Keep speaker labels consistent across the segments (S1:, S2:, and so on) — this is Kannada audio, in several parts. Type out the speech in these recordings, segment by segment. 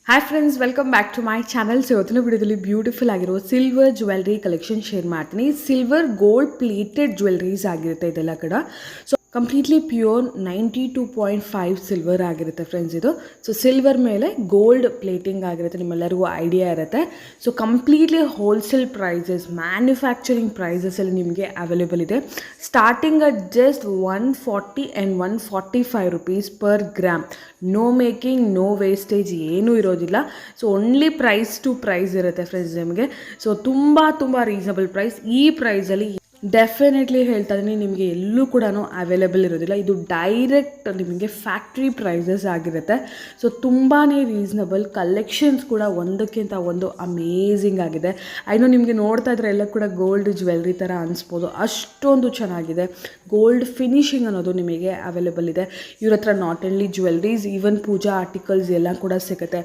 S1: Hi friends, welcome back to my channel. So ಇವತ್ತಿನ ವಿಡಿಯೋದಲ್ಲಿ ಬ್ಯೂಟಿಫುಲ್ ಆಗಿರೋ ಸಿಲ್ವರ್ ಜ್ಯುವೆಲ್ರಿ ಕಲೆಕ್ಷನ್ ಶೇರ್ ಮಾಡ್ತೀನಿ. ಸಿಲ್ವರ್ ಗೋಲ್ಡ್ ಪ್ಲೇಟೆಡ್ ಜ್ಯುವೆಲ್ರೀಸ್ ಆಗಿರುತ್ತೆ ಇದೆಲ್ಲ ಕಡೆ. ಸೊ ಕಂಪ್ಲೀಟ್ಲಿ ಪ್ಯೂರ್ 92.5 ಸಿಲ್ವರ್ ಆಗಿರುತ್ತೆ ಫ್ರೆಂಡ್ಸ್ ಇದು. ಸೊ ಸಿಲ್ವರ್ ಮೇಲೆ ಗೋಲ್ಡ್ ಪ್ಲೇಟಿಂಗ್ ಆಗಿರುತ್ತೆ, ನಿಮ್ಮೆಲ್ಲರಿಗೂ ಐಡಿಯಾ ಇರುತ್ತೆ. So completely wholesale prices, manufacturing ಪ್ರೈಸಸಲ್ಲಿ ನಿಮಗೆ ಅವೈಲೇಬಲ್ ಇದೆ. Starting at just 140 and 145 rupees per gram. No making, no wastage ಏನೂ ಇರೋದಿಲ್ಲ. So only price to price ಇರುತ್ತೆ ಫ್ರೆಂಡ್ಸ್ ನಿಮಗೆ. ಸೊ ತುಂಬ ರೀಸನಬಲ್ ಪ್ರೈಸ್. ಈ ಪ್ರೈಸಲ್ಲಿ ಡೆಫಿನೆಟ್ಲಿ ಹೇಳ್ತಾ ಇದ್ದೀನಿ, ನಿಮಗೆ ಎಲ್ಲೂ ಕೂಡ ಅವೈಲೇಬಲ್ ಇರೋದಿಲ್ಲ. ಇದು ಡೈರೆಕ್ಟ್ ನಿಮಗೆ ಫ್ಯಾಕ್ಟ್ರಿ ಪ್ರೈಸಸ್ ಆಗಿರುತ್ತೆ. ಸೊ ತುಂಬಾ ರೀಸನಬಲ್. ಕಲೆಕ್ಷನ್ಸ್ ಕೂಡ ಒಂದಕ್ಕಿಂತ ಒಂದು ಅಮೇಝಿಂಗ್ ಆಗಿದೆ. ಐನೋ ನಿಮಗೆ ನೋಡ್ತಾ ಇದ್ರೆ ಎಲ್ಲ ಕೂಡ ಗೋಲ್ಡ್ ಜ್ಯುವೆಲ್ರಿ ಥರ ಅನಿಸ್ಬೋದು, ಅಷ್ಟೊಂದು ಚೆನ್ನಾಗಿದೆ. ಗೋಲ್ಡ್ ಫಿನಿಶಿಂಗ್ ಅನ್ನೋದು ನಿಮಗೆ ಅವೈಲೇಬಲ್ ಇದೆ ಇವ್ರ ಹತ್ರ. Not only jewelleries, even puja articles ಎಲ್ಲ ಕೂಡ ಸಿಗುತ್ತೆ.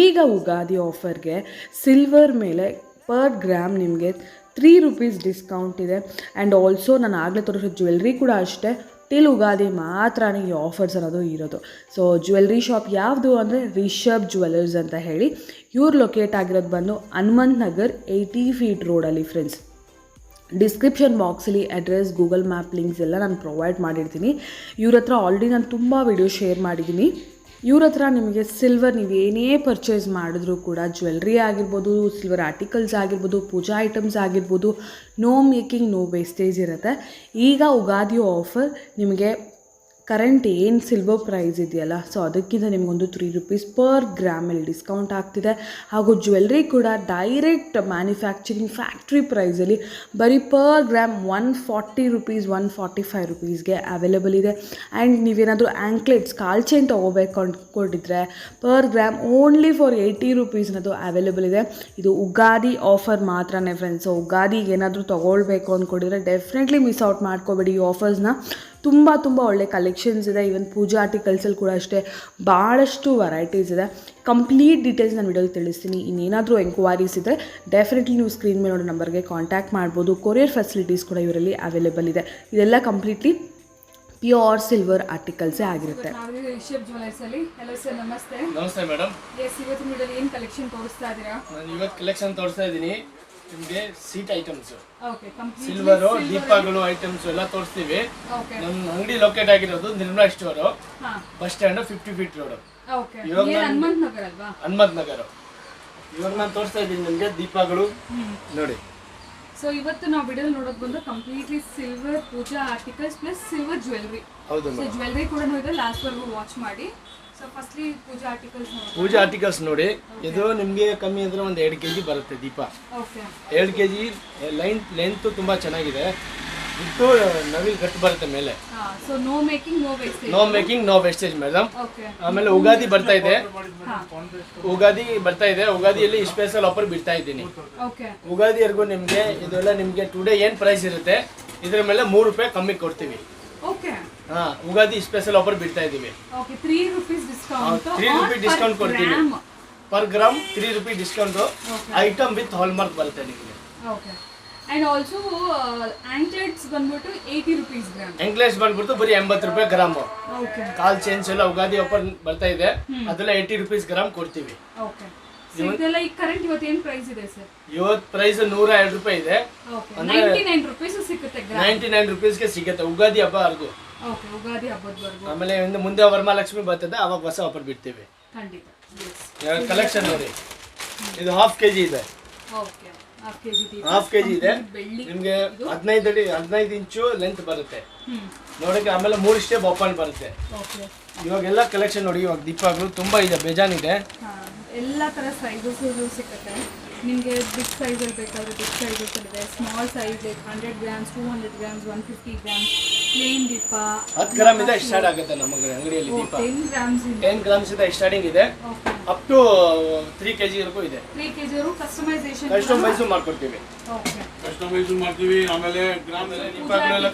S1: ಈಗ ಉಗಾದಿ ಆಫರ್ಗೆ ಸಿಲ್ವರ್ ಮೇಲೆ ಪರ್ ಗ್ರಾಮ್ ನಿಮಗೆ 3 ರುಪೀಸ್ ಡಿಸ್ಕೌಂಟ್ ಇದೆ. ಆ್ಯಂಡ್ ಆಲ್ಸೋ ನಾನು ಆಗಲೇ ತೋರಿಸೋ ಜ್ಯುವೆಲ್ರಿ ಕೂಡ ಅಷ್ಟೇ, ಟಿಲ್ ಉಗಾದಿ ಮಾತ್ರ ಈ ಆಫರ್ಸ್ ಅನ್ನೋದು ಇರೋದು. ಸೊ ಜ್ಯುವೆಲ್ರಿ ಶಾಪ್ ಯಾವುದು ಅಂದರೆ ರಿಷಬ್ ಜ್ಯುವೆಲ್ಲರ್ಸ್ ಅಂತ ಹೇಳಿ. ಇವ್ರು ಲೊಕೇಟ್ ಆಗಿರೋದು ಬಂದು ಹನುಮಂತ್ ನಗರ್ 80 ಫೀಟ್ ರೋಡಲ್ಲಿ ಫ್ರೆಂಡ್ಸ್. ಡಿಸ್ಕ್ರಿಪ್ಷನ್ ಬಾಕ್ಸಲ್ಲಿ ಅಡ್ರೆಸ್, ಗೂಗಲ್ ಮ್ಯಾಪ್ ಲಿಂಕ್ಸ್ ಎಲ್ಲ ನಾನು ಪ್ರೊವೈಡ್ ಮಾಡಿರ್ತೀನಿ. ಇವ್ರ ಹತ್ರ ಆಲ್ರೆಡಿ ನಾನು ತುಂಬ ವಿಡಿಯೋ ಶೇರ್ ಮಾಡಿದ್ದೀನಿ. ಇವ್ರ ಹತ್ರ ನಿಮಗೆ ಸಿಲ್ವರ್ ನೀವೇನೇ ಪರ್ಚೇಸ್ ಮಾಡಿದ್ರೂ ಕೂಡ, ಜ್ಯುವೆಲ್ರಿ ಆಗಿರ್ಬೋದು, ಸಿಲ್ವರ್ ಆರ್ಟಿಕಲ್ಸ್ ಆಗಿರ್ಬೋದು, ಪೂಜಾ ಐಟಮ್ಸ್ ಆಗಿರ್ಬೋದು, ನೋ ಮೇಕಿಂಗ್, ನೋ ವೇಸ್ಟೇಜ್ ಇರುತ್ತೆ. ಈಗ ಉಗಾದಿ ಆಫರ್ ನಿಮಗೆ ಕರೆಂಟ್ ಏನು ಸಿಲ್ವರ್ ಪ್ರೈಸ್ ಇದೆಯಲ್ಲ, ಸೊ ಅದಕ್ಕಿಂತ ನಿಮಗೊಂದು 3 ರುಪೀಸ್ ಪರ್ ಗ್ರಾಮಲ್ಲಿ ಡಿಸ್ಕೌಂಟ್ ಆಗ್ತಿದೆ. ಹಾಗೂ ಜ್ಯುವೆಲ್ರಿ ಕೂಡ ಡೈರೆಕ್ಟ್ ಮ್ಯಾನುಫ್ಯಾಕ್ಚರಿಂಗ್ ಫ್ಯಾಕ್ಟ್ರಿ ಪ್ರೈಸಲ್ಲಿ ಬರೀ ಪರ್ ಗ್ರಾಮ್ 140 ರುಪೀಸ್, 145 ರುಪೀಸ್ಗೆ ಅವೈಲೇಬಲ್ ಇದೆ. ಆ್ಯಂಡ್ ನೀವೇನಾದರೂ ಆ್ಯಂಕ್ಲೆಟ್ಸ್, ಕಾಲ್ ಚೈನ್ ತೊಗೋಬೇಕು ಅಂದ್ಕೊಂಡಿದ್ರೆ per gram only for 80 rupees ಅನ್ನೋದು ಅವೈಲೇಬಲ್ ಇದೆ. ಇದು ಉಗಾದಿ ಆಫರ್ ಮಾತ್ರನೇ ಫ್ರೆಂಡ್ಸ್. ಸೊ ಉಗಾದಿಗೆ ಏನಾದರೂ ತೊಗೊಳ್ಬೇಕು ಅಂದ್ಕೊಂಡಿದ್ರೆ ಡೆಫಿನೆಟ್ಲಿ ಮಿಸ್ ಔಟ್ ಮಾಡ್ಕೋಬೇಡಿ ಈ ಆಫರ್ಸ್ನ. ತುಂಬ ಒಳ್ಳೆ ಕಲೆಕ್ಷನ್ಸ್ ಇದೆ. ಈವನ್ ಪೂಜಾ ಆರ್ಟಿಕಲ್ಸಲ್ಲಿ ಕೂಡ ಅಷ್ಟೇ ಭಾಳಷ್ಟು ವೆರೈಟೀಸ್ ಇದೆ. ಕಂಪ್ಲೀಟ್ ಡೀಟೇಲ್ಸ್ ನಾನು ವಿಡಿಯೋಲಿ ತಿಳಿಸ್ತೀನಿ. ಇನ್ನೇನಾದರೂ ಎಂಕ್ವೈರೀಸ್ ಇದ್ದರೆ ಡೆಫಿನೆಟ್ಲಿ ನೀವು ಸ್ಕ್ರೀನ್ ಮೇಲೆ ನೋಡೋ ನಂಬರ್ಗೆ ಕಾಂಟ್ಯಾಕ್ಟ್ ಮಾಡ್ಬೋದು. ಕೊರಿಯರ್ ಫೆಸಿಲಿಟೀಸ್ ಕೂಡ ಇವರಲ್ಲಿ ಅವೈಲೇಬಲ್ ಇದೆ. ಇದೆಲ್ಲ ಕಂಪ್ಲೀಟ್ಲಿ ಪ್ಯೂರ್ ಸಿಲ್ವರ್ ಆರ್ಟಿಕಲ್ಸೇ ಆಗಿರುತ್ತೆ.
S2: ರಿಷಬ್ ಜ್ಯುವೆಲ್ಲರ್ಸ್ ಅಲ್ಲಿ. ಹಲೋ ಸರ್, ನಮಸ್ತೆ.
S3: ನಮಸ್ತೆ ಮೇಡಮ್.
S2: ಎಸ್, ಇವತ್ತಿನ ವಿಡಿಯೋಲಿ ಏನು ಕಲೆಕ್ಷನ್ ತೋರಿಸ್ತಾ ಇದ್ದೀರಾ?
S3: ನಾನು ಇವತ್ತು ಕಲೆಕ್ಷನ್ ತೋರಿಸ್ತಾ ಇದ್ದೀನಿ ನಿಮಗೆ. Seat items,
S2: okay, complete
S3: silver, ದೀಪಗಳು ಐಟಮ್ಸ್ ಎಲ್ಲ ತೋರಿಸ್ತೀವಿ.
S2: ಓಕೆ.
S3: ನಮ್ಮ ಅಂಗಡಿ ಲೊಕೇಟ್ ಆಗಿರೋದು ನಿರ್ಮಲಾ ಸ್ಟೋರು,
S2: ಹಾ,
S3: bus stand 50 feet road,
S2: okay. ಇದು ಹನುಮಂತ್ ನಗರ ಅಲ್ವಾ?
S3: ಹನುಮಂತ್ ನಗರ. ಇವಾಗ ನಾನು ತೋರಿಸ್ತಾ ಇದ್ದೀನಿ ನಿಮಗೆ ದೀಪಗಳು ನೋಡಿ.
S2: ಸೊ ಇವತ್ತು ನಾವು ವಿಡಿಯೋ ನೋಡೋದು ಬಂದು ಕಂಪ್ಲೀಟ್ಲಿ ಸಿಲ್ವರ್ ಪೂಜಾ ಆರ್ಟಿಕಲ್ಸ್ ಪ್ಲಸ್ ಸಿಲ್ವರ್ ಜ್ಯುವೆಲ್ರಿ.
S3: ಹೌದು
S2: ಸೊ ಜ್ಯುವೆಲ್ರಿ ಕೂಡ ಇದೆ, ಲಾಸ್ಟ್ ವರ್ಗೂ ವಾಚ್ ಮಾಡಿ. ಸೊ ಫಸ್ಟ್ಲಿ ಪೂಜಾ ಆರ್ಟಿಕಲ್ಸ್ ನೋಡಿ.
S3: ಪೂಜಾ ಆರ್ಟಿಕಲ್ಸ್ ನೋಡಿ. ಇದು ನಿಮಗೆ ಕಮ್ಮಿ ಅಂದ್ರೆ ಒಂದು 2 kg ಬರುತ್ತೆ ದೀಪ.
S2: Okay,
S3: 2 kg. ಲೆಂತ್ ತುಂಬಾ ಚೆನ್ನಾಗಿದೆ. ಇಟ್ಟು ನವಿಲ್ ಗಟ್ಟು ಬರುತ್ತೆ ಮೇಲೆ.
S2: So no making, no wastage.
S3: No making, no wastage madam.
S2: Okay.
S3: ಆಮೇಲೆ ಉಗಾದಿ ಬರ್ತಾ ಇದೆ. ಉಗಾದಿಯಲ್ಲಿ ಸ್ಪೆಷಲ್ ಆಫರ್ ಬಿಡ್ತಾ ಇದ್ದೀನಿ.
S2: ಓಕೆ.
S3: ಉಗಾದಿವರೆಗೂ ನಿಮಗೆ ಇದೆಲ್ಲ ನಿಮಗೆ ಟುಡೇ ಏನು ಪ್ರೈಸ್ ಇರುತ್ತೆ ಇದ್ರ ಮೇಲೆ 3 ರೂಪಾಯಿ ಕಮ್ಮಿ ಕೊಡ್ತೀವಿ.
S2: ಓಕೆ.
S3: ಉಗಾದಿ ಸ್ಪೆಷಲ್ ಆಫರ್ ಬಿಡ್ತಾ ಇದ್ದೀವಿ.
S2: Okay, 3 rupees discount.
S3: 3 ರೂಪಾಯಿ ಡಿಸ್ಕೌಂಟ್ ಕೊಡ್ತೀವಿ. ಪರ್ ಗ್ರಾಮ್ 3 ರೂಪಾಯಿ ಡಿಸ್ಕೌಂಟ್. ಐಟಮ್ ವಿತ್ ಹಾಲ್ಮಾರ್ಕ್ ಬರುತ್ತೆ ನಿಮಗೆ.
S2: ಓಕೆ. ಅಂಡ್ ಆಲ್ಸೋ ಆಂಕ್ಲೆಟ್ಸ್ ಬಂದ್ಬಿಟ್ಟು 80 ರುಪೀಸ್ ಗ್ರಾಮ್.
S3: ಆಂಕ್ಲೆಟ್ಸ್ ಬಂದ್ಬಿಟ್ಟು ಬರೀ 80 ರೂಪಾಯಿ ಗ್ರಾಮ್.
S2: ಓಕೆ.
S3: ಕಾಲ್ ಚೇಂಜ್ ಎಲ್ಲ ಉಗಾದಿ ಆಫರ್ ಬರ್ತಾ ಇದೆ, ಅದೆಲ್ಲ 80 ರೂಪೀಸ್ ಗ್ರಾಮ್ ಕೊಡ್ತೀವಿ.
S2: ಓಕೆ. ಸೊ ಇದೆಲ್ಲ ಈ ಕರೆಂಟ್ ಇವತ್ತು ಏನು ಪ್ರೈಸ್ ಇದೆ ಸರ್?
S3: ಇವತ್ತು ಪ್ರೈಸ್ 102 ರೂಪಾಯಿ ಇದೆ.
S2: ಓಕೆ, 99 ರುಪೀಸ್ ಸಿಗುತ್ತೆ ಗ್ರಾಮ್.
S3: 99 ರುಪೀಸ್ಗೆ ಸಿಗುತ್ತೆ ಉಗಾದಿ ಹಬ್ಬವರೆಗೂ.
S2: ಓಕೆ, ಉಗಾದಿ ಹಬ್ಬದವರೆಗೂ.
S3: ಆಮೇಲೆ ಮುಂದೆ ವರಮಹಾಲಕ್ಷ್ಮಿ ಬರ್ತದೆ, ಅವಾಗ ಹೊಸ ಆಫರ್ ಬಿಡ್ತೀವಿ.
S2: ಖಂಡಿತ.
S3: ಕಲೆಕ್ಷನ್ ನೋಡಿ. ಇದು ಹಾಫ್ kg ಇದೆ.
S2: ಓಕೆ, ಹಾಫ್ ಕೆಜಿ ದೀಪ.
S3: ಹಾಫ್ kg ಇದೆ
S2: ಬೆಳ್ಳಿ
S3: ನಿಮಗೆ. 15 ಇಂಚು ಲೆಂತ್ ಬರುತ್ತೆ ನೋಡಕ್ಕೆ. ಆಮೇಲೆ 3 ಸ್ಟೆಪ್ ಓಪನ್ ಬರುತ್ತೆ.
S2: ಓಕೆ.
S3: ಇವಾಗೆಲ್ಲ ಕಲೆಕ್ಷನ್ ನೋಡಿ. ಇವಾಗ ದೀಪಗಳು ತುಂಬಾ ಇದೆ, ಬೇಜಾನ್ ಇದೆ.
S2: ಎಲ್ಲ ಥರ ಸೈಜಸ್ ಸಿಗುತ್ತೆ ನಿಮಗೆ. ಬಿಗ್ ಸೈಜಲ್ಲಿ ಬೇಕಾದರೆ ಬಿಗ್ ಸೈಜಸ್ ಇದೆ, small size like 100 grams, 200 grams, 150 grams, plain ದೀಪ
S3: 10 ಗ್ರಾಮ್ ಇಂದ ಸ್ಟಾರ್ಟ್ ಆಗುತ್ತೆ ನಮ್ಮ ಅಂಗಡಿಯಲ್ಲಿ ದೀಪ.
S2: 10 ಗ್ರಾಮ್ಸ್
S3: 10 ಗ್ರಾಮ್ಸ್ ಇಂದ ಸ್ಟಾರ್ಟಿಂಗ್ ಇದೆ. ಅಪ್ ಟು 3 kg ವರೆಗೂ ಇದೆ.
S2: 3 kg ವರೆಗೂ ಕಸ್ಟಮೈಸೇಷನ್
S3: ಮಾಡ್ಕೊಡ್ತೀವಿ.
S2: ಓಕೆ,
S4: ಕಸ್ಟಮೈಸ್ ಮಾಡ್ತೀವಿ. ಆಮೇಲೆ ಗ್ರಾಮ್
S3: ದೀಪಗಳೆಲ್ಲ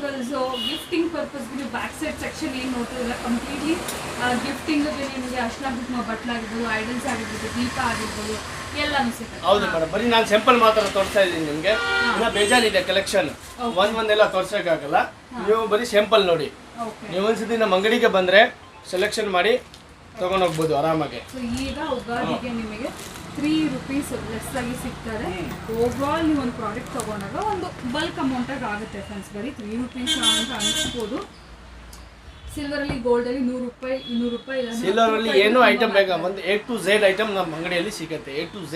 S2: ಗಿಫ್ಟಿಂಗ್ ಪರ್ಪಸ್ ನೀವು ಬ್ಯಾಕ್ ಸೈಡ್ ಸೆಕ್ಷನ್ ಏನು ನೋಡ್ತಿದ್ರೆ ಕಂಪ್ಲೀಟ್ಲಿ ಗಿಫ್ಟಿಂಗ್ ನಿಮಗೆ ಅಷ್ಟಲಾಗಿರ್ಬೋದು, ಬಟ್ಲಾಗಿರ್ಬೋದು, ಐಡಲ್ಸ್ ಆಗಿರ್ಬೋದು, ದೀಪ ಆಗಿರ್ಬೋದು, ಎಲ್ಲಾನು ಸಿಗುತ್ತೆ.
S3: ಹೌದು ಮೇಡಮ್. ಬರೀ ನಾನು ಸ್ಯಾಂಪಲ್ ಮಾತ್ರ ತೋರಿಸ್ತಾ ಇದ್ದೀನಿ ನಿಮಗೆ. ಇನ್ನ ಬೇಜಾನಿದೆ ಕಲೆಕ್ಷನ್, ಒಂದೆಲ್ಲ ತೋರ್ಸಕ್ಕಾಗಲ್ಲ. ನೀವು ಬರೀ ಸ್ಯಾಂಪಲ್ ನೋಡಿ.
S2: ಓಕೆ.
S3: ನೀವು ಒಂದ್ಸತಿ ನಮ್ಮ ಅಂಗಡಿಗೆ ಬಂದ್ರೆ ಸೆಲೆಕ್ಷನ್ ಮಾಡಿ ತಗೊಂಡು ಹೋಗ್ಬೋದು ಆರಾಮಾಗಿ.
S2: ಸೊ ಈಗ ಉಗಾದಿಗೆ ನಿಮಗೆ 3 ರೂಪೀಸ್ ಲೆಸ್ ಆಗಿ ಸಿಗ್ತಾರೆ. ಓವರಾಲ್ ನೀವು ಒಂದು ಪ್ರಾಡಕ್ಟ್ ತಗೊಂಡಾಗ ಒಂದು ಬಲ್ಕ್ ಅಮೌಂಟಾಗಿ ಆಗುತ್ತೆ ಫ್ರೆಂಡ್ಸ್. ಬರೀ 3 ರೂಪೀಸ್ ಅಂತ ಅನಿಸ್ಬೋದು. ಸಿಲ್ವರಲ್ಲಿ ಗೋಲ್ಡಲ್ಲಿ 100 ರೂಪಾಯಿ 200 ರೂಪಾಯಿ ಇಲ್ಲ.
S3: ಸಿಲ್ವರಲ್ಲಿ ಏನು ಐಟಮ್ ಬೇಕಾ ಒಂದು A to Z ಐಟಮ್ ನಮ್ಮ ಅಂಗಡಿಯಲ್ಲಿ ಸಿಗುತ್ತೆ. A to Z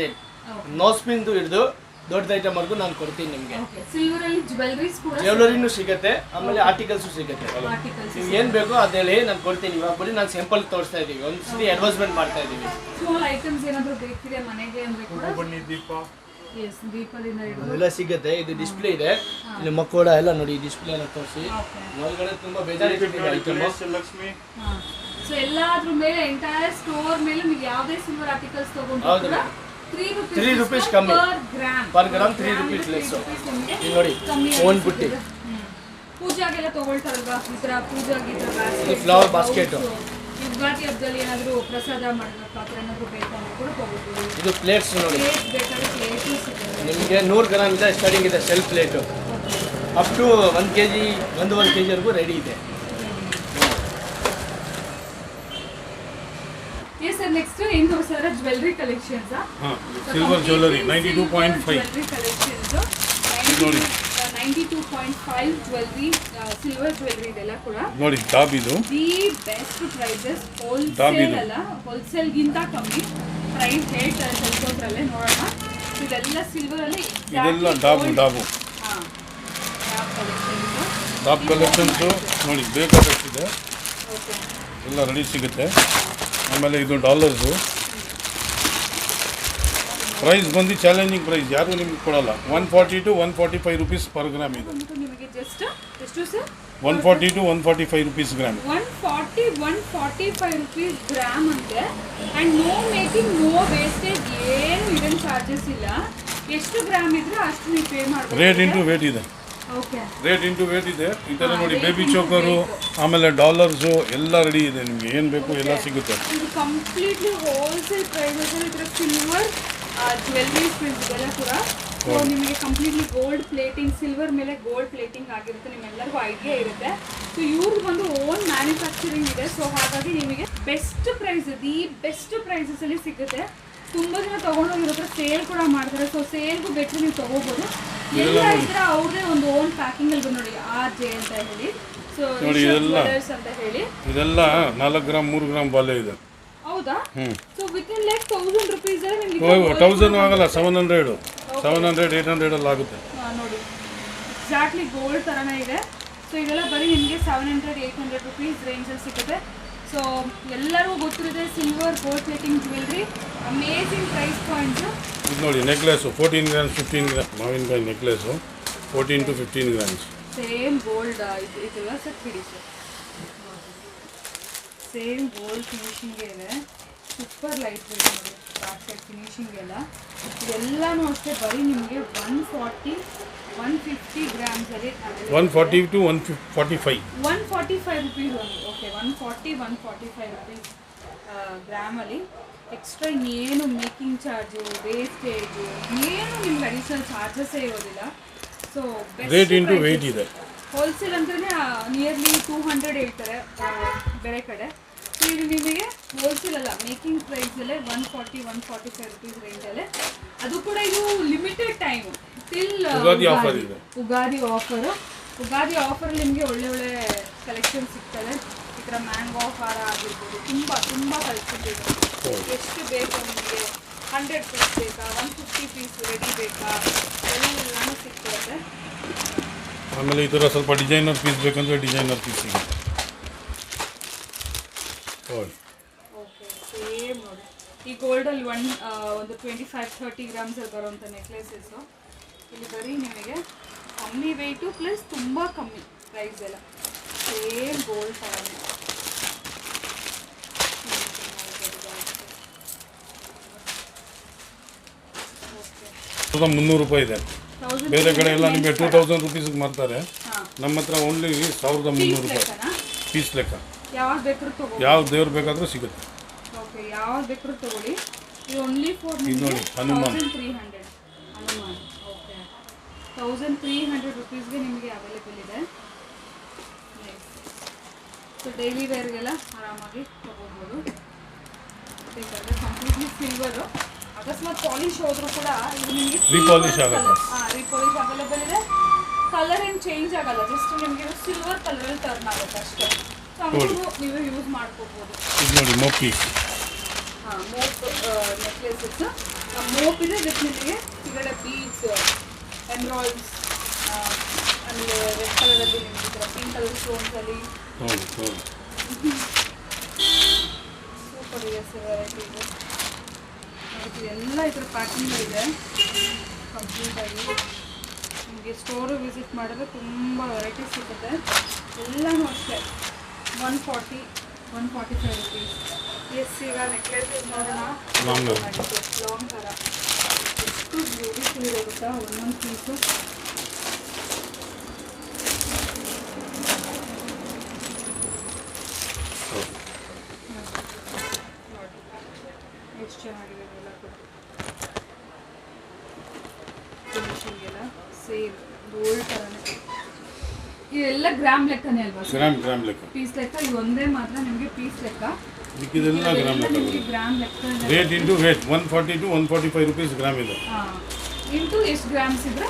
S3: ನೋ ಸ್ಪಿನ್ದು ಹಿಡಿದು ದೊಡ್ಡ ಐಟಮ್ ವರ್ಗು ನಾನು ಕೊಡ್ತೀನಿ ನಿಮಗೆ.
S2: ಸಿಲ್ವರಲ್ಲಿ
S3: ಜ್ಯುವೆಲರಿನೂ ಸಿಗುತ್ತೆ, ಆಮೇಲೆ ಆರ್ಟಿಕಲ್ಸು ಸಿಗುತ್ತೆ. ನೀವು ಏನು ಬೇಕೋ ಅದೇಳಿ ನಾನು ಕೊಡ್ತೀನಿ. ಇವಾಗ ಬರೀ ನಾನು ಸ್ಯಾಂಪಲ್ ತೋರಿಸ್ತಾ ಇದ್ದೀವಿ, ಒಂದ್ಸತಿ ಅಡ್ವರ್ಟೈಸ್ಮೆಂಟ್ ಮಾಡ್ತಾ ಇದ್ದೀವಿ.
S2: ಸ್ಮಾಲ್ ಐಟಮ್ಸ್ ಏನಾದರೂ ಬೇಕಿದೆ ಮನೆಗೆ ಅಂದ್ರೆ ಕೂಡ
S4: ಬನ್ನಿ ದೀಪ
S2: ದೀಪದಿಂದ
S3: ಎಲ್ಲ ಸಿಗುತ್ತೆ. ಇದು ಡಿಸ್ಪ್ಲೇ ಇದೆ, ಇಲ್ಲಿ ಮಕ್ಕಳ ಎಲ್ಲ ನೋಡಿ ಡಿಸ್ಪ್ಲೇ ಎಲ್ಲ ತೋರಿಸಿ. ಒಳಗಡೆ ತುಂಬಾ ಬೇಜಾರಿದೆ ಐಟಮ್.
S4: ಲಕ್ಷ್ಮಿ
S2: ಸೊ ಎಲ್ಲಾದ್ರ ಮೇಲೆ ಎಂಟೈರ್ ಸ್ಟೋರ್ ಮೇಲೆ ನೀವು ಯಾವುದೇ ಸಿಲ್ವರ್ ಆರ್ಟಿಕಲ್ಸ್ ತಗೊಂಡ್ರೆ 3 ರೂಪೀಸ್
S3: ಕಮ್ಮಿ ಪರ್ ಗ್ರಾಮ್ 3 ರೂಪೀಸ್ ಲೆಸ್. ನೋಡಿ ಓನ್ ಬುಟ್ಟಿ
S2: ಪೂಜಾಗೆಲ್ಲ ತಗೊಳ್ತಾರಲ್ವಾ, ಈ ಥರ ಪೂಜಾಗೆ
S3: ಫ್ಲವರ್ ಬಾಸ್ಕೆಟ್.
S2: ಯುಗಾದಿ ಹಬ್ಬದಲ್ಲಿ ಏನಾದರೂ ಪ್ರಸಾದ ಮಾಡಬೇಕು ಪಾತ್ರೆ ಏನಾದರೂ ಬೇಕು ಅಂತ ಕೂಡ ತಗೋಬೋದು.
S3: ಇದು ಪ್ಲೇಟ್ಸ್ ನೋಡಿ,
S2: ಪ್ಲೇಟ್ ಬೇಕಾದ್ರೆ ಪ್ಲೇಟು ಸಿಗುತ್ತೆ
S3: ನಿಮಗೆ 100 ಗ್ರಾಮ್ ಇದೆ ಸ್ಟಾರ್ಟಿಂಗ್ ಇದೆ self plate. Up to 1 kg 1.5 kg ವರೆಗೂ ರೆಡಿ ಇದೆ.
S2: ಎಸ್ ಸರ್, ನೆಕ್ಸ್ಟ್ ಏನು ತೋರಿಸಿದ್ರೆ jewellery collections.
S4: Silver jewellery 92.5
S2: jewellery collections
S4: ನೋಡಿ
S2: 92.5 ಜ್ಯುವೆಲ್ರಿ ಸಿಲ್ವರ್ ಜ್ಯುವೆಲ್ರಿ ಇದೆಲ್ಲ ಕೂಡ
S4: ನೋಡಿ. ದಾಬಿದು
S2: ದಿ ಬೆಸ್ಟ್ ಪ್ರೈಸಸ್. ಹೋಲ್ಸೇಲ್ ಅಲ್ಲ, ಹೋಲ್ಸೇಲ್ಗಿಂತ ಕಮ್ಮಿ ಪ್ರೈಸ್ ಹೇಳ್ತಾರೆ ತಲ್ಕೋದ್ರಲ್ಲೇ ನೋಡೋಣ. ಇದೆಲ್ಲ ಸಿಲ್ವರ್ ಅಲ್ಲಿ
S4: ಇದೆಲ್ಲ ಡಾಬು
S2: ಹಾಂ
S4: ಡಾಬ್ ಕಲೆಕ್ಷನ್ಸು ನೋಡಿ ಬೇಕಾದಷ್ಟಿದೆ,
S2: ಓಕೆ
S4: ಎಲ್ಲ ರೆಡಿ ಸಿಗುತ್ತೆ. ಆಮೇಲೆ ಇದು ಡಾಲರ್ಸು ಪ್ರೈಸ್ ಬಂದು ಚಾಲೆಂಜಿಂಗ್ ಪ್ರೈಸ್, ಯಾರು ನಿಮ್ಗೆ ಕೊಡಲ್ಲ. 140 to 145 ರೂಪೀಸ್ ಪರ್ ಗ್ರಾಮ್ ಇದೆ.
S2: ನಿಮಗೆ ಜಸ್ಟ್ ಎಷ್ಟು sir?
S4: 140 to 145 rupees gram.
S2: 145 rupees gram ಅಂತೆ. And no making, no wastage, ಏನು ಇದನ್ನು ಚಾರ್ಜಸ್ ಇಲ್ಲ. ಎಷ್ಟು ಗ್ರಾಮ್ ಇದ್ರೆ ಅಷ್ಟು ನೀವು ಪೇ ಮಾಡಬೇಕು.
S4: ರೇಟ್ ಇಂಟು ವೇಟ್ ಇದೆ.
S2: ಓಕೆ,
S4: ರೇಟ್ ಇಂಟು ವೇಟ್ ಇದೆ. ಈ ಥರ ನೋಡಿ ಬೇಬಿ ಚೋಕರು, ಆಮೇಲೆ ಡಾಲರ್ಸು ಎಲ್ಲ ರೆಡಿ ಇದೆ. ನಿಮಗೆ ಏನು ಬೇಕು ಎಲ್ಲ ಸಿಗುತ್ತೆ.
S2: ಇದು ಕಂಪ್ಲೀಟ್ಲಿ ಹೋಲ್ಸೇಲ್ ಪ್ರೈಸಸ್. ಇದರ ಸಿಲ್ವರ್ ಜ್ಯುವೆಲ್ರೀಸ್ ಇದೆಲ್ಲ ಕೂಡ. ಸೊ ನಿಮಗೆ ಕಂಪ್ಲೀಟ್ಲಿ ಗೋಲ್ಡ್ ಪ್ಲೇಟಿಂಗ್, ಸಿಲ್ವರ್ ಮೇಲೆ ಗೋಲ್ಡ್ ಪ್ಲೇಟಿಂಗ್ ಆಗಿರುತ್ತೆ. ನಿಮ್ಮೆಲ್ಲರಿಗೂ ಐಡಿಯಾ ಇರುತ್ತೆ. ಸೊ ಇವ್ರಿಗೆ ಬಂದು ಓನ್ ಮ್ಯಾನುಫ್ಯಾಕ್ಚರಿಂಗ್ ಇದೆ. ಸೊ ಹಾಗಾಗಿ ನಿಮಗೆ ಬೆಸ್ಟ್ ಪ್ರೈಸ್, ದಿ ಬೆಸ್ಟ್ ಪ್ರೈಸಸಲ್ಲಿ ಸಿಗುತ್ತೆ. ತುಂಬ ಜನ ತೊಗೊಂಡೋಗಿ ಇರೋ ಸೇಲ್ ಕೂಡ ಮಾಡ್ತಾರೆ. ಸೊ ಸೇಲ್ಗೂ ಬೇಕಾದ್ರೆ ನೀವು ತೊಗೋಬೋದು. ಎಲ್ಲ ಇದ್ರೆ ಅವ್ರದೇ ಒಂದು ಓನ್ ಪ್ಯಾಕಿಂಗಲ್ಲಿ ನೋಡಿ RJ ಅಂತ ಹೇಳಿ, ಸೊ
S4: ನೋಡಿ ಇದೆಲ್ಲ
S2: ಅಂತ ಹೇಳಿ.
S4: ಇದೆಲ್ಲ 4 ಗ್ರಾಮ್ 3 ಗ್ರಾಮ್ ಬಾಲೆ ಇದೆ.
S2: ಹೌದಾ? ಸೊ ವಿತಿನ್ ಲೈಕ್ 1000 ರೂಪೀಸ್ ನಿಮಗೆ
S4: 1000 ಆಗಲ್ಲ, 700 800 ಅಲ್ಲಿ ಆಗುತ್ತೆ.
S2: ನೋಡಿ ಎಕ್ಸಾಕ್ಟ್ಲಿ ಗೋಲ್ಡ್ ಥರನೇ ಇದೆ. ಸೊ ಇದೆಲ್ಲ ಬರೀ ನಿಮಗೆ 700-800 ರೂಪೀಸ್ ರೇಂಜಲ್ಲಿ ಸಿಗುತ್ತೆ. ಸೊ ಎಲ್ಲರಿಗೂ ಗೊತ್ತಿರುತ್ತೆ silver gold plating jewellery, amazing price points.
S4: ಇದು ನೋಡಿ ನೆಕ್ಲೆಸು 14 ಗ್ರಾಮ್ಸ್ 15 ಗ್ರಾಮ್ ಮಾವಿನಕಾಯಿ necklace 14 to 15 grams.
S2: Same gold ಇದೆಲ್ಲ ಸರ್ ಬಿಡಿ ಸರ್, ಸೇಮ್ ಗೋಲ್ಡ್ ಫಿನಿಶಿಂಗೇ ಇದೆ. ಸೂಪರ್ ಲೈಟ್ ವೇಟ್ ನೋಡಿ, ಬ್ಯಾಕ್ ಸೈಡ್ ಫಿನಿಶಿಂಗ್ ಎಲ್ಲ. ಇದೆಲ್ಲನೂ ಅಷ್ಟೇ ಬರೀ ನಿಮಗೆ 140-150 ಗ್ರಾಮ್ಸಲ್ಲಿ
S4: 140 to 145
S2: ರೂಪೀಸ್ ಒಂದು. ಓಕೆ, 140-145 ರೂಪೀಸ್ ಗ್ರಾಮಲ್ಲಿ. ಎಕ್ಸ್ಟ್ರಾ ಏನು ಮೇಕಿಂಗ್ ಚಾರ್ಜು, ವೇಸ್ಟೇಜು ಏನು ನಿಮ್ಗೆ ಅಡಿಷನಲ್ ಚಾರ್ಜಸ್ಸೇ ಇರೋದಿಲ್ಲ. ಸೊ
S4: ರೇಟ್ ಇಂಟು ವೇಟ್ ಇದೆ.
S2: ಹೋಲ್ಸೇಲ್ ಅಂದ್ರೆ ನಿಯರ್ಲಿ 200 ಹೇಳ್ತಾರೆ ಬೇರೆ ಕಡೆ. ಸೊ ಇದು ನಿಮಗೆ ಹೋಲ್ಸೇಲ್ ಅಲ್ಲ, ಮೇಕಿಂಗ್ ಪ್ರೈಸಲ್ಲೇ 140-145 ರೂಪೀಸ್ ರೇಂಜಲ್ಲೇ. ಅದು ಕೂಡ ಇದು limited time till
S4: Ugadi offer ಇದೆ.
S2: ಉಗಾದಿ ಆಫರಲ್ಲಿ ನಿಮಗೆ ಒಳ್ಳೆ ಒಳ್ಳೆ ಕಲೆಕ್ಷನ್ ಸಿಗ್ತದೆ. ಈ ಥರ ಮ್ಯಾಂಗೋ ಹಾರ ಆಗಿರ್ಬೋದು, ತುಂಬ ಕಲೆಕ್ಷನ್ ಇದೆ. ಎಷ್ಟು ಬೇಕು ನಿಮಗೆ, 100 ಪೀಸ್ ಬೇಕಾ, 150 ಪೀಸ್ ರೆಡಿ ಬೇಕಾ, ಎಲ್ಲನೂ ಸಿಗ್ತದೆ.
S4: ಆಮೇಲೆ ಈ ಥರ ಸ್ವಲ್ಪ ಡಿಸೈನರ್ ಪೀಸ್ ಬೇಕಂದ್ರೆ ಡಿಸೈನರ್ ಪೀಸ್ ಸಿಗುತ್ತೆ.
S2: ಓಕೆ, ಸೇಮ್ ನೋಡಿ ಈ ಗೋಲ್ಡಲ್ಲಿ ಒಂದು 25-30 ಗ್ರಾಮ್ಸಲ್ಲಿ ಬರುವಂಥ ನೆಕ್ಲೆಸಸ್ಸು. ಇಲ್ಲಿ ಬರೀ ನಿಮಗೆ ಕಮ್ಮಿ ವೆಯ್ಟು ಪ್ಲಸ್ ತುಂಬ ಕಮ್ಮಿ ಪ್ರೈಸ್ ಎಲ್ಲ. ಸೇಮ್ ಗೋಲ್ಡ್ ಥರನೇ.
S4: ಓಕೆ, 300 ರೂಪಾಯಿ ಇದೆ. ಬೇರೆ ಕಡೆ ಎಲ್ಲ ನಿಮಗೆ 2000 ರೂಪೀಸ್ಗೆ ಮಾರ್ತಾರೆ. ನಮ್ಮ ಹತ್ರ ಓನ್ಲಿ 1300 ರೂಪಾಯಿ ಪೀಸ್ ಲೆಕ್ಕ.
S2: ಯಾವಾಗ ಬೇಕಾದ್ರೂ ತಗೊಳ್ಳಿ,
S4: ಯಾವ ದೇವ್ರು ಬೇಕಾದರೂ ಸಿಗುತ್ತೆ.
S2: ಓಕೆ, ಯಾವಾಗ ಬೇಕಾದ್ರೂ ತಗೊಳ್ಳಿ. ಇದು ಓನ್ಲಿ ಫಾರ್
S4: ಇದು ನೋಡಿ ಹನುಮಾನ್
S2: 1300 ಹನುಮಾನ್. ಓಕೆ, 1300 ರೂಪೀಸ್ಗೆ ನಿಮಗೆ ಅವೈಲೇಬಲ್ ಇದೆ. ಸೊ ಡೈಲಿ ವೇರ್ಗೆಲ್ಲ ಆರಾಮಾಗಿ ತಗೋಬೋದು. ಬೇಕಂದ್ರೆ ಕಂಪ್ಲೀಟ್ಲಿ ಸಿಲ್ವರು. ಅಕಸ್ಮಾತ್ ಪಾಲಿಶ್ ಹೋದರೂ ಕೂಡ ಇದು ನಿಮಗೆ
S4: ರೀಪಾಲಿಶ್ ಆಗುತ್ತೆ.
S2: ರೀಪಾಲಿಶ್ ಅವೈಲೇಬಲ್ ಇದೆ. ಕಲರ್ ಏನು ಚೇಂಜ್ ಆಗಲ್ಲ, ಜಸ್ಟ್ ನಿಮಗೆ ಸಿಲ್ವರ್ ಕಲರಲ್ಲಿ ಟರ್ನ್ ಆಗುತ್ತೆ ಅಷ್ಟೇ. ಸೊ ಹಂಗೂ ನೀವು ಯೂಸ್ ಮಾಡ್ಕೋಬೋದು.
S4: ಇದು ನೋಡಿ ಮೋಪ್ ಪೀಸ್.
S2: ಹಾಂ, ಮೋಪ್ ನೆಕ್ಲೆಸಸ್. ಮೋಪ್ ಇದೆ, ವಿತ್ ನಿಮಗೆ ಈಗಡೆ ಬೀಡ್ಸ್, ಎಮ್ರಾಯ್ಡ್ಸ್, ಆಮೇಲೆ ರೆಡ್ ಕಲರಲ್ಲಿ ನಿಮಗೆ ಈ ಥರ ಪಿಂಕ್ ಕಲರ್ ಸ್ಟೋನ್ಸಲ್ಲಿ
S4: ಹೌದು ಹೌದು.
S2: ಸೂಪರ್ ಇದೆ ಸರ್ ವೆರೈಟಿ ಇದೆ. ಎಲ್ಲ ಈ ಥರ ಪ್ಯಾಕಿಂಗ್ಗಳಿದೆ ಕಂಪ್ಲೀಟಾಗಿ. ನಿಮಗೆ ಸ್ಟೋರು ವಿಸಿಟ್ ಮಾಡಿದ್ರೆ ತುಂಬ ವೆರೈಟೀಸ್ ಸಿಗುತ್ತೆ. ಎಲ್ಲನೂ ಅಷ್ಟೇ 145 ರುಪೀಸ್. ಎಸ್, ಈಗ ನೆಕ್ಲೆಸ್ ನೋಡೋಣ.
S4: ಲಾಂಗ್
S2: ಲಾಂಗ್ ಥರ ಎಷ್ಟು ಬ್ಯೂಟಿಫುಲ್ ಇದೆ ಗೊತ್ತಾ ಒಂದೊಂದು ಪೀಸು. ಎಷ್ಟು ಚೆನ್ನಾಗಿದೆ ಎಲ್ಲ ಕೂಡ. ಫಿನಿಶಿಂಗ್ ಎಲ್ಲ ಸೇಮ್ ಗೋಲ್ಡ್ ಥರನೇ. ಇದೆಲ್ಲ ಗ್ರಾಮ್ ಲೆಕ್ಕನೇ ಅಲ್ವಾ ಸರ್?
S4: ಗ್ರಾಮ್ ಲೆಕ್ಕ.
S2: ಪೀಸ್ ಲೆಕ್ಕ. ಇದು ಒಂದೇ ಮಾತ್ರ ನಿಮಗೆ ಪೀಸ್ ಲೆಕ್ಕ.
S4: ಇದೆಲ್ಲ ಗ್ರಾಮ್ ಲೆಕ್ಕ.
S2: ನಿಮಗೆ ಗ್ರಾಮ್ ಲೆಕ್ಕ.
S4: Rate into rate 140 to 145 rupees gram ಇದೆ.
S2: ಹಾಂ, ಇಂಟು ಎಷ್ಟು ಗ್ರಾಮ್ಸ್ ಇದ್ರೆ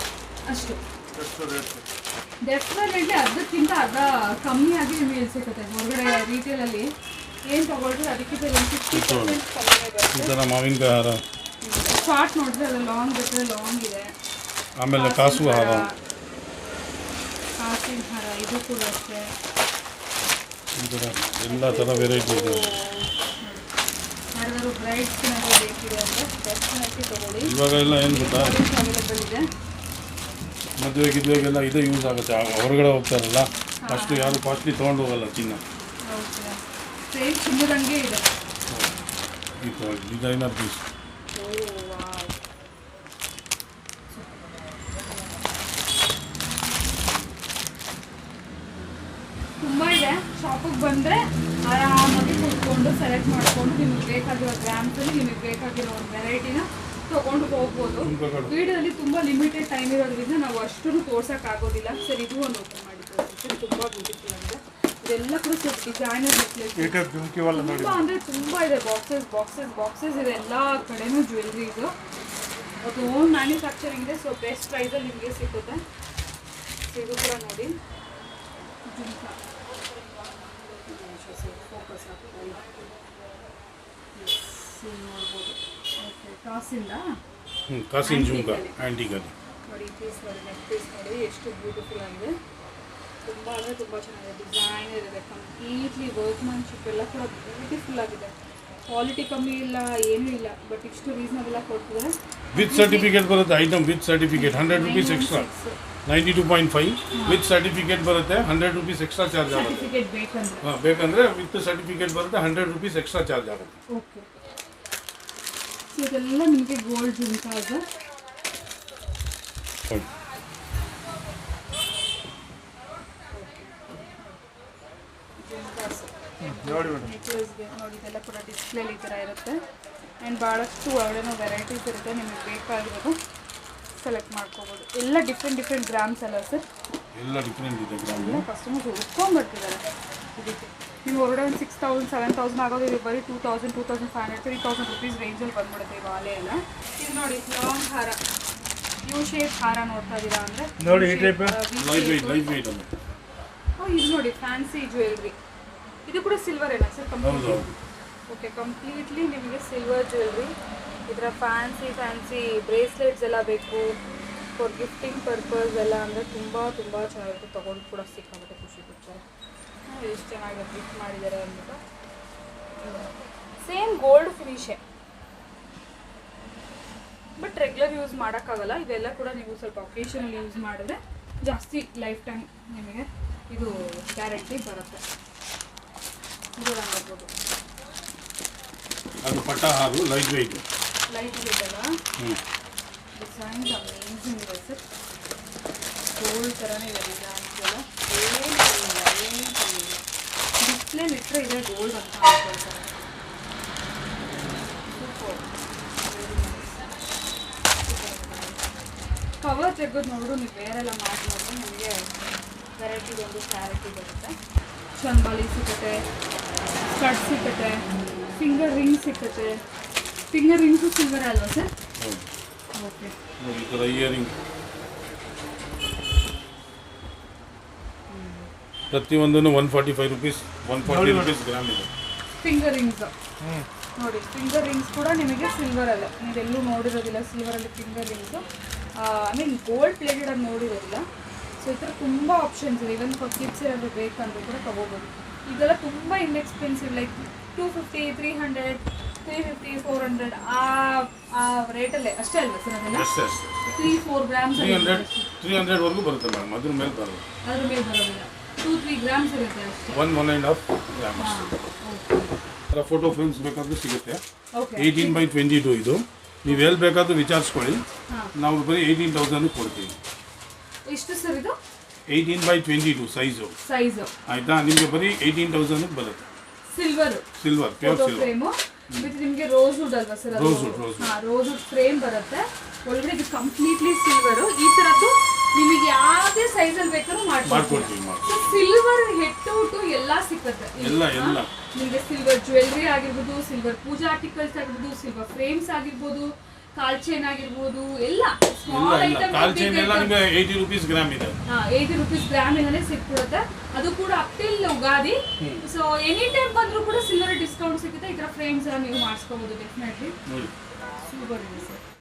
S2: ಅಷ್ಟು. ಡೆಫಿನೆಟ್ಲಿ ಅದಕ್ಕಿಂತ ಅರ್ಧ ಕಮ್ಮಿ ಆಗಿ ನಿಮಗೆ ಇಲ್ಲಿ ಸಿಗುತ್ತೆ. ಹೊರಗಡೆ ರೀಟೇಲಲ್ಲಿ ಏನು ತೊಗೊಳ್ತೀವಿ ಅದಕ್ಕಿಂತ ಒಂದು 50% ಕಮ್ಮಿ
S4: ಈ
S2: ಬರುತ್ತೆ.
S4: ಥರ ಮಾವಿನಕಾಯಿ ಹಾರ,
S2: ಶಾರ್ಟ್ ನೋಡಿದ್ರೆ ಅದು ಲಾಂಗ್ ಬೇಕಾದ್ರೆ ಲಾಂಗ್ ಇದೆ.
S4: ಆಮೇಲೆ ಕಾಸು ಹಾರ,
S2: ಕಾಸಿನ ಹಾರ, ಇದು ಕೂಡ ಅಷ್ಟೇ.
S4: ಈ ಥರ ಎಲ್ಲ ಥರ ವೆರೈಟಿ ಇದೆ.
S2: ಯಾರಾದರೂ ಬ್ರೈಡ್ಸ್ ಬೇಕಿದೆ ಅಂದರೆ ಡೆಫಿನೆಟ್ಲಿ ತೊಗೊಳ್ಳಿ.
S4: ಇವಾಗ ಎಲ್ಲ ಏನು ಗೊತ್ತಾ,
S2: ಅವೈಲೇಬಲ್ ಇದೆ.
S4: ಮದುವೆ ಗಿದ್ವೆಗೆಲ್ಲ ಇದೇ ಯೂಸ್ ಆಗುತ್ತೆ. ಹೊರಗಡೆ ಹೋಗ್ತಾರಲ್ಲ, ಅಷ್ಟು ಯಾರು ಕಾಸ್ಟ್ಲಿ ತೊಗೊಂಡು ಹೋಗಲ್ಲ ಚಿನ್ನ.
S2: ಓಕೆ, ಸೇಮ್ ಚಿನ್ನದಂಗೆ ಇದೆ.
S4: ಈ ಥರ ಡಿಸೈನರ್ ಪೀಸ್.
S2: ತುಂಬ ಇದೆ. ಶಾಪಿಗೆ ಬಂದರೆ ಆರಾಮಾಗಿ ಕೂತ್ಕೊಂಡು ಸೆಲೆಕ್ಟ್ ಮಾಡಿಕೊಂಡು ನಿಮಗೆ ಬೇಕಾಗಿರೋ ಗ್ರಾಮ್ಸಲ್ಲಿ ನಿಮಗೆ ಬೇಕಾಗಿರೋ ಒಂದು ವೆರೈಟಿನ ತೊಗೊಂಡು ಹೋಗ್ಬೋದು. ವಿಡಿಯೋದಲ್ಲಿ ತುಂಬ ಲಿಮಿಟೆಡ್ ಟೈಮ್ ಇರೋದ್ರಿಂದ ನಾವು ಅಷ್ಟನ್ನು ತೋರ್ಸೋಕ್ಕಾಗೋದಿಲ್ಲ. ಸರ್, ಇದು ಒಂದು ಓಪನ್ ಮಾಡಿ ತೋರಿಸ್ತೀವಿ. ತುಂಬ ಬ್ಯೂಟಿಫುಲ್ ಆಗಿದೆ. ಇದೆಲ್ಲ ಕೂಡ ಸ್ವಲ್ಪ ಡಿಸೈನರ್ ನೆಕ್ಲೆಸ್. ತುಂಬ ಅಂದರೆ ತುಂಬ ಇದೆ. ಬಾಕ್ಸಸ್ ಇದೆ. ಎಲ್ಲ ಕಡೆನೂ ಜ್ಯುವೆಲ್ರೀಸು. ಅದು ಓನ್ ಮ್ಯಾನುಫ್ಯಾಕ್ಚರಿಂಗ್ ಇದೆ. ಸೊ ಬೆಸ್ಟ್ ಪ್ರೈಸಲ್ಲಿ ನಿಮಗೆ ಸಿಗುತ್ತೆ. ಸೊ ಇದು ಕೂಡ ನೋಡಿ ಜುಮ್ಕಾ. ಫೋಕಸ್ ಆಗ್ತದೆ ನೋಡ್ಬೋದು. ಓಕೆ, ಕಾಸಿಂದ
S4: ಕಾಸಿನ ಜುಮ್ಕಾ ಆ್ಯಂಟಿಗಲ್ಲಿ
S2: ನೋಡಿ. ಪೀಸ್ ನೋಡಿ, ನೆಕ್ ಪೀಸ್ ನೋಡಿ ಎಷ್ಟು ಬ್ಯೂಟಿಫುಲ್ ಆಗಿದೆ. ತುಂಬ ಅಂದರೆ ತುಂಬ ಚೆನ್ನಾಗಿದೆ. ಡಿಸೈನರ್ ಇದೆ. ಕಂಪ್ಲೀಟ್ಲಿ ವರ್ಕ್ಮ್ಯಾನ್ಶಿಪ್ ಎಲ್ಲ ಕೂಡ ಬ್ಯೂಟಿಫುಲ್ ಆಗಿದೆ. ಕ್ವಾಲಿಟಿ ಕಮ್ಮಿ ಇಲ್ಲ, ಏನೂ ಇಲ್ಲ. ಬಟ್ ಇಷ್ಟು ರೀಸನಬಲ್ ಆಗಿ ಕೊಡ್ತಿದ್ದಾರೆ.
S4: ವಿತ್ ಸರ್ಟಿಫಿಕೇಟ್ ಬರುತ್ತೆ. Item with certificate 100 rupees extra. 92.5 with certificate ಬರುತ್ತೆ. 100 rupees ಎಕ್ಸ್ಟ್ರಾ ಚಾರ್ಜ್ ಆಗುತ್ತೆ.
S2: ಸರ್ಟಿಫಿಕೇಟ್ ಬೇಕಂದ್ರೆ
S4: ಹಾಂ, ಬೇಕಂದರೆ ವಿತ್ ಸರ್ಟಿಫಿಕೇಟ್ ಬರುತ್ತೆ. 100 rupees ಎಕ್ಸ್ಟ್ರಾ ಚಾರ್ಜ್ ಆಗುತ್ತೆ.
S2: ಓಕೆ. ಸೊ ಇದೆಲ್ಲ ನಿಮಗೆ ಗೋಲ್ಡ್ ಜುಮ್ಕಾಸ್. ನೆಕ್ಲೆಸ್ಗೆ ನೋಡಿ, ಇದೆಲ್ಲ ಕೂಡ ಡಿಸ್ಪ್ಲೇಲಿ ಈ ಥರ ಇರುತ್ತೆ. ಆ್ಯಂಡ್ ಭಾಳಷ್ಟು ಒಳ್ಳೆನೋ ವೆರೈಟೀಸ್ ಇರುತ್ತೆ. ನಿಮಗೆ ಬೇಕಾಗಿರೋದು ಸೆಲೆಕ್ಟ್ ಮಾಡ್ಕೋಬೋದು. ಎಲ್ಲ ಡಿಫ್ರೆಂಟ್ ಗ್ರಾಮ್ಸ್ ಅಲ್ಲ ಸರ್?
S4: ಎಲ್ಲ ಡಿಫ್ರೆಂಟ್ ಇದೆ ಗ್ರಾಮ್.
S2: ಎಲ್ಲ ಕಸ್ಟಮರ್ಸ್ ಹುಡ್ಕೊಂಡ್ಬರ್ತಿದ್ದಾರೆ ಇದಕ್ಕೆ. ನೀವು ಹೊರಗಡೆ ಒಂದು 6,000 7,000 ಆಗೋದು, ಇದು ಬರೀ 2,000 2,500 3,000 rupees ರೇಂಜಲ್ಲಿ ಬಂದ್ಬಿಡುತ್ತೆ ಈ ವಾಲೆ ಎಲ್ಲ. ಇದು ನೋಡಿ ಲಾಂಗ್ ಹಾರ, ಯು ಶೇಪ್ ಹಾರ ನೋಡ್ತಾ ಇದ್ದೀರಾ ಅಂದರೆ
S3: ನೋಡಿ ಈ ಟೈಪ್
S4: ಲೈಟ್ ವೆಯ್ಟ್ ಅಲ್ಲ.
S2: ಇದು ನೋಡಿ ಫ್ಯಾನ್ಸಿ ಜ್ಯುವೆಲ್ರಿ. ಇದು ಕೂಡ ಸಿಲ್ವರ್ ಏನಾ ಸರ್?
S4: ಹೌದು.
S2: ಓಕೆ, ಕಂಪ್ಲೀಟ್ಲಿ ನಿಮಗೆ ಸಿಲ್ವರ್ ಜ್ಯುವೆಲ್ರಿ. ಇದರ ಫ್ಯಾನ್ಸಿ ಬ್ರೇಸ್ಲೆಟ್ಸ್ ಎಲ್ಲ ಬೇಕು ಫಾರ್ ಗಿಫ್ಟಿಂಗ್ ಪರ್ಪಸ್ ಎಲ್ಲ ಅಂದರೆ ತುಂಬ ಚೆನ್ನಾಗಿರುತ್ತೆ. ತೊಗೊಂಡು ಕೂಡ ಸಿಕ್ಕಾಗುತ್ತೆ ಖುಷಿ ಕೊಡ್ತಾರೆ. ಎಷ್ಟು ಚೆನ್ನಾಗಿ ಗಿಫ್ಟ್ ಮಾಡಿದ್ದಾರೆ ಅಂದ್ಬಿಟ್ಟು. ಸೇಮ್ ಗೋಲ್ಡ್ ಫಿನಿಶೇ, ಬಟ್ ರೆಗ್ಯುಲರ್ ಯೂಸ್ ಮಾಡೋಕ್ಕಾಗಲ್ಲ. ಇದೆಲ್ಲ ಕೂಡ ನೀವು ಸ್ವಲ್ಪ ಒಕೇಶನಲ್ಲಿ ಯೂಸ್ ಮಾಡಿದ್ರೆ ಜಾಸ್ತಿ ಲೈಫ್ ಟೈಮ್ ನಿಮಗೆ ಇದು ಗ್ಯಾರಂಟಿ ಬರುತ್ತೆ. ಇದು ನೋಡ್ಬೋದು.
S4: ಅದು ಪಟ್ಟ ಹಾರು ಲೈಟ್ ವೆಯ್ಟ್
S2: ಇದೆಲ್ಲ ಡಿಸೈನ್ಸ್ ಅಮೇಝಿಂಗ್ ಇದೆ ಸರ್. ಗೋಲ್ಡ್ ಥರನೇ ಇದೆ ಡಿಸೈನ್ಸ್ ಎಲ್ಲ. ಏನು ಡಿಸ್ಪ್ಲೇ ಇಟ್ಟರೆ ಇದೆ ಗೋಲ್ಡ್ ಅಂತ ಅನ್ಕೊಳ್ತಾರೆ. Super, very nice. ಕವರ್ ತೆಗೆದು ನೋಡು, ನೀವು ಬೇರೆಲ್ಲ ಮಾಡಿ ನೋಡಿದ್ರೆ ನಿಮಗೆ ವೆರೈಟಿದೊಂದು ಕ್ಲಾರಿಟಿ ಬರುತ್ತೆ. ಚಂಬಾಲಿ ಸಿಗುತ್ತೆ, ಸ್ಕರ್ಟ್ ಸಿಗುತ್ತೆ, ಫಿಂಗರ್ ರಿಂಗ್ ಸಿಕ್ಕುತ್ತೆ. ಫಿಂಗರ್ ರಿಂಗ್ಸು ಸಿಲ್ವರ್ ಅಲ್ವಾ ಸರ್?
S4: ಹೌದು
S2: ಓಕೆ.
S4: ನೋಡಿ ಈ ಥರ ಇಯರಿಂಗ್ ಪ್ರತಿಯೊಂದನ್ನು 145 ರುಪೀಸ್ 140 ರುಪೀಸ್ ಗ್ರಾಮ್ ಇದೆ.
S2: ಫಿಂಗರ್ ರಿಂಗ್ಸ್ ನೋಡಿ, ಫಿಂಗರ್ ರಿಂಗ್ಸ್ ಕೂಡ ನಿಮಗೆ ಸಿಲ್ವರ್ ಅಲ್ಲ, ನೀವೆಲ್ಲೂ ನೋಡಿರೋದಿಲ್ಲ ಸಿಲ್ವರಲ್ಲಿ finger rings. I mean gold plated ಅಂತ ನೋಡಿರೋದಿಲ್ಲ. ಸೊ ಈ ಥರ ತುಂಬ ಆಪ್ಷನ್ಸ್ ಇದೆ. ಇವನ್ ಫಾರ್ ಕಿಡ್ಸ್ ಏನಾದರೂ ಬೇಕಂದ್ರೂ ಕೂಡ ತೊಗೋಬೋದು. ಇದೆಲ್ಲ ತುಂಬ ಇನ್ಎಕ್ಸ್ಪೆನ್ಸಿವ್, ಲೈಕ್ 250, 300, 350, 400 ಆ ರೇಟಲ್ಲೇ ಅಷ್ಟೇ ಅಲ್ವಾ ಸರ್? ಅದೆಲ್ಲ
S4: ಅಷ್ಟೇ
S2: 3-4 ಗ್ರಾಮ್ಸ್
S4: 300ವರೆಗೂ ಬರುತ್ತೆ ಮೇಡಮ್. ಅದ್ರ ಮೇಲೆ ಬರೋದು
S2: ಅದ್ರ ಮೇಲೆ ಬರೋದಿಲ್ಲ. 2-3 ಗ್ರಾಮ್ಸ್ ಇರುತ್ತೆ ಅಷ್ಟೇ.
S4: 1.5 ಗ್ರಾಮ್ ಅಷ್ಟೇ. ಫೋಟೋ ಫ್ರೇಮ್ಸ್ ಬೇಕಾದ್ರೂ ಸಿಗುತ್ತೆ.
S2: ಓಕೆ.
S4: 18x22 ಇದು. ನೀವು ಎಲ್ಲಿ ಬೇಕಾದ್ರೂ ವಿಚಾರಿಸ್ಕೊಳ್ಳಿ, ನಾವು ಬರೀ 18,000 ಕೊಡ್ತೀವಿ.
S2: ಎಷ್ಟು ಸರ್ ಇದು?
S4: 18x22 size. ಆಯ್ತಾ? ನಿಮಗೆ ಬರೀ 18,000 ಬರುತ್ತೆ.
S2: Silver
S4: pure silver
S2: frame with ನಿಮಗೆ ರೋಸ್ ವುಡ್ ಅಲ್ವಾ sir?
S4: Rosewood
S2: rosewood frame ಬರುತ್ತೆ. ಒಳಗಡೆ ಇದು ಕಂಪ್ಲೀಟ್ಲಿ ಸಿಲ್ವರ್. ಈ ತರದ್ದು ನಿಮಗೆ ಯಾವುದೇ ಸೈಜಲ್ಲಿ ಬೇಕಾದ್ರೂ ಮಾಡ್ಕೊಡ್ತೀವಿ. ಸಿಲ್ವರ್ ಹೆಡ್ ಟು ಎಲ್ಲ ಸಿಕ್ಕತ್ತೆ.
S4: ಎಲ್ಲ
S2: ನಿಮಗೆ ಸಿಲ್ವರ್ ಜ್ಯುವೆಲ್ರಿ ಆಗಿರ್ಬೋದು, ಸಿಲ್ವರ್ ಪೂಜಾ ಆರ್ಟಿಕಲ್ಸ್ ಆಗಿರ್ಬೋದು, ಸಿಲ್ವರ್ ಫ್ರೇಮ್ಸ್ ಆಗಿರ್ಬೋದು, ಕಾಲ್ ಚೈನ್ ಆಗಿರ್ಬೋದು, ಎಲ್ಲ ಸ್ಮಾಲ್ ಐಟಮ್.
S4: ಕಾಲ್ ಚೈನ್ ಎಲ್ಲ ನಿಮಗೆ 80 ರುಪೀಸ್ ಗ್ರಾಮ್ ಇದೆ.
S2: 80 ರುಪೀಸ್ ಗ್ರಾಮಿಂದಲೇ ಸಿಕ್ಬಿಡುತ್ತೆ. ಅದು ಕೂಡ up till Ugadi. So any time ಬಂದರೂ ಕೂಡ ಸಿಲ್ವರ್ ಡಿಸ್ಕೌಂಟ್ ಸಿಗುತ್ತೆ. ಈ ಥರ ಫ್ರೇಮ್ಸ್ ಎಲ್ಲ ನೀವು ಮಾಡಿಸ್ಕೋಬೋದು ಡೆಫಿನೆಟ್ಲಿ. ಸೂಪರ್ ಇದೆ ಸರ್.